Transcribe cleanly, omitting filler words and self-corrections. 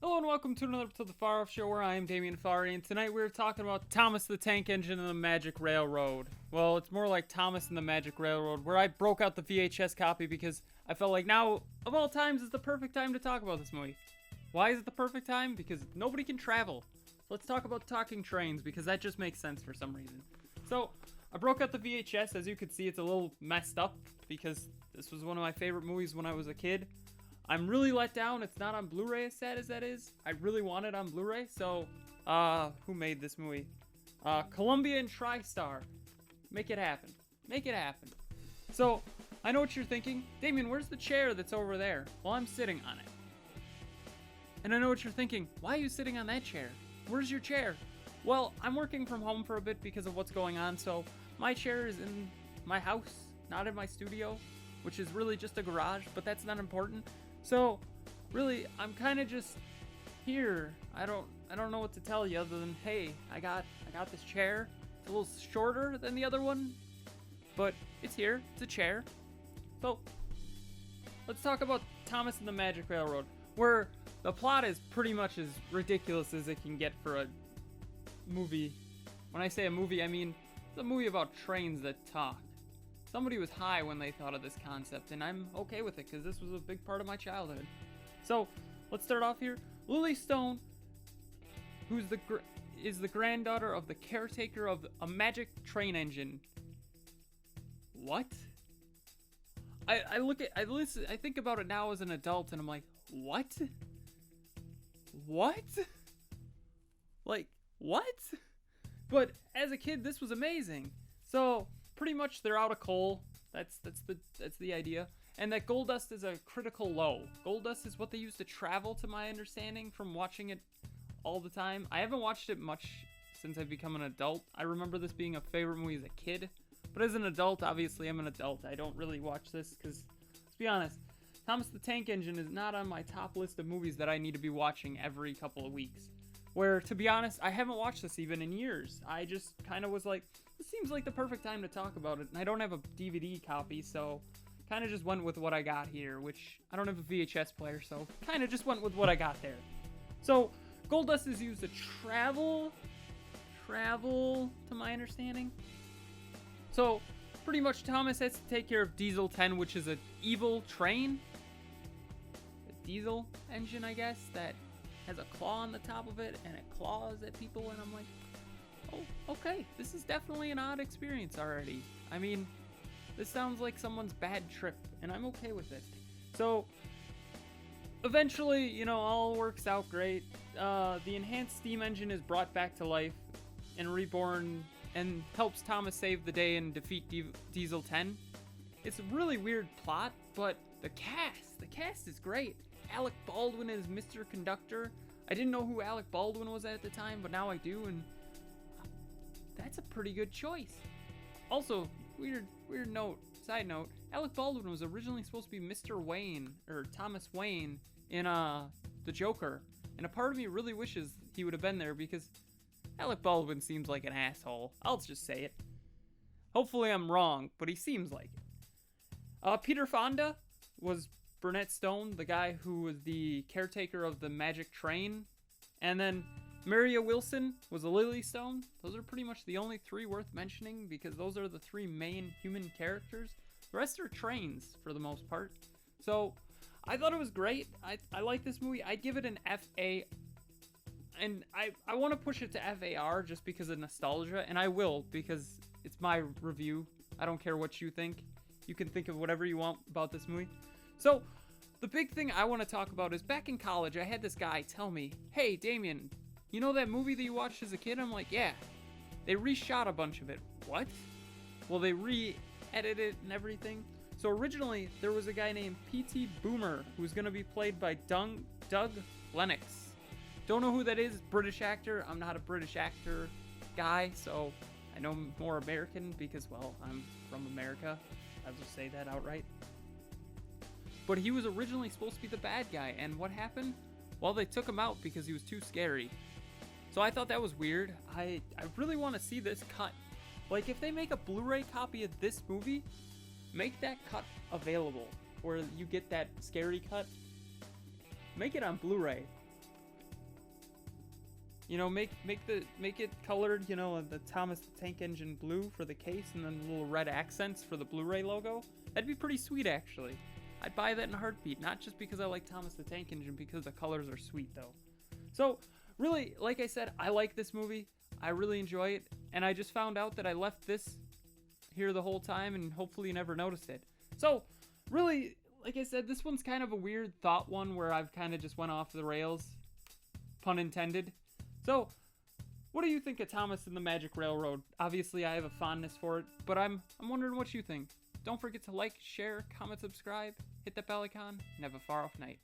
Hello and welcome to another episode of the Farr Show, where I am Farr, and tonight we're talking about Thomas the Tank Engine and the Magic Railroad. Well, it's more like Thomas and the Magic Railroad, where I broke out the VHS copy because I felt like now, of all times, is the perfect time to talk about this movie. Why is it the perfect time? Because nobody can travel. Let's talk about talking trains, because that just makes sense for some reason. So, I broke out the VHS. As you can see, it's a little messed up, because this was one of my favorite movies when I was a kid. I'm really let down it's not on Blu-ray, as sad as that is. I really want it on Blu-ray, so, who made this movie? Columbia and TriStar. Make it happen. Make it happen. So, I know what you're thinking. Damien, where's the chair that's over there? Well, I'm sitting on it. And I know what you're thinking. Why are you sitting on that chair? Where's your chair? Well, I'm working from home for a bit because of what's going on, so my chair is in my house, not in my studio, which is really just a garage, but that's not important. So, really, I'm kind of just here. I don't know what to tell you other than, hey, I got this chair. It's a little shorter than the other one, but it's here. It's a chair. So, let's talk about Thomas and the Magic Railroad, where the plot is pretty much as ridiculous as it can get for a movie. When I say a movie, I mean it's a movie about trains that talk. Somebody was high when they thought of this concept, and I'm okay with it because this was a big part of my childhood. So, let's start off here. Lily Stone, who's is the granddaughter of the caretaker of a magic train engine. What? I listen, I think about it now as an adult, and I'm like, what? What? Like, what? But as a kid, this was amazing. So, pretty much they're out of coal. That's the idea. And that gold dust is a critical low. Gold dust is what they use to travel, to my understanding, from watching it all the time. I haven't watched it much since I've become an adult. I remember this being a favorite movie as a kid. But as an adult, obviously I'm an adult. I don't really watch this because, let's be honest, Thomas the Tank Engine is not on my top list of movies that I need to be watching every couple of weeks. Where, to be honest, I haven't watched this even in years. I just kind of was like, this seems like the perfect time to talk about it. And I don't have a DVD copy, so kind of just went with what I got here, which I don't have a VHS player, so kind of just went with what I got there. So, gold dust is used to travel, to my understanding. So, pretty much Thomas has to take care of Diesel 10, which is an evil train. A diesel engine, I guess, that has a claw on the top of it, and it claws at people, and I'm like, oh, okay, this is definitely an odd experience already. I mean, this sounds like someone's bad trip, and I'm okay with it. So, eventually, all works out great. The enhanced steam engine is brought back to life and reborn, and helps Thomas save the day and defeat Diesel 10. It's a really weird plot, but the cast is great. Alec Baldwin is Mr. Conductor. I didn't know who Alec Baldwin was at the time, but now I do, and that's a pretty good choice. Also, weird side note, Alec Baldwin was originally supposed to be Mr. Wayne, or Thomas Wayne, in The Joker, and a part of me really wishes he would have been there because Alec Baldwin seems like an asshole. I'll just say it. Hopefully I'm wrong, but he seems like it. Peter Fonda was Burnett Stone, the guy who was the caretaker of the magic train. And then Maria Wilson was a Lily Stone. Those are pretty much the only three worth mentioning because those are the three main human characters. The rest are trains for the most part. So I thought it was great. I like this movie. I'd give it an FA. And I want to push it to FAR just because of nostalgia. And I will because it's my review. I don't care what you think. You can think of whatever you want about this movie. So, the big thing I want to talk about is back in college, I had this guy tell me, hey, Damien, you know that movie that you watched as a kid? I'm like, yeah. They reshot a bunch of it. What? Well, they re-edited it and everything. So, originally, there was a guy named P.T. Boomer who was going to be played by Doug Lennox. Don't know who that is. British actor. I'm not a British actor guy, so I know more American because, well, I'm from America. I'll just say that outright. But he was originally supposed to be the bad guy, and what happened? Well, they took him out because he was too scary. So I thought that was weird. I really want to see this cut. Like, if they make a Blu-ray copy of this movie, make that cut available, where you get that scary cut. Make it on Blu-ray. You know, make it colored, you know, the Thomas the Tank Engine blue for the case, and then little red accents for the Blu-ray logo. That'd be pretty sweet, actually. I'd buy that in a heartbeat, not just because I like Thomas the Tank Engine, because the colors are sweet, though. So, really, like I said, I like this movie. I really enjoy it, and I just found out that I left this here the whole time, and hopefully you never noticed it. So, really, like I said, this one's kind of a weird thought one where I've kind of just went off the rails, pun intended. So, what do you think of Thomas and the Magic Railroad? Obviously, I have a fondness for it, but I'm wondering what you think. Don't forget to like, share, comment, subscribe, hit that bell icon, and have a far off night.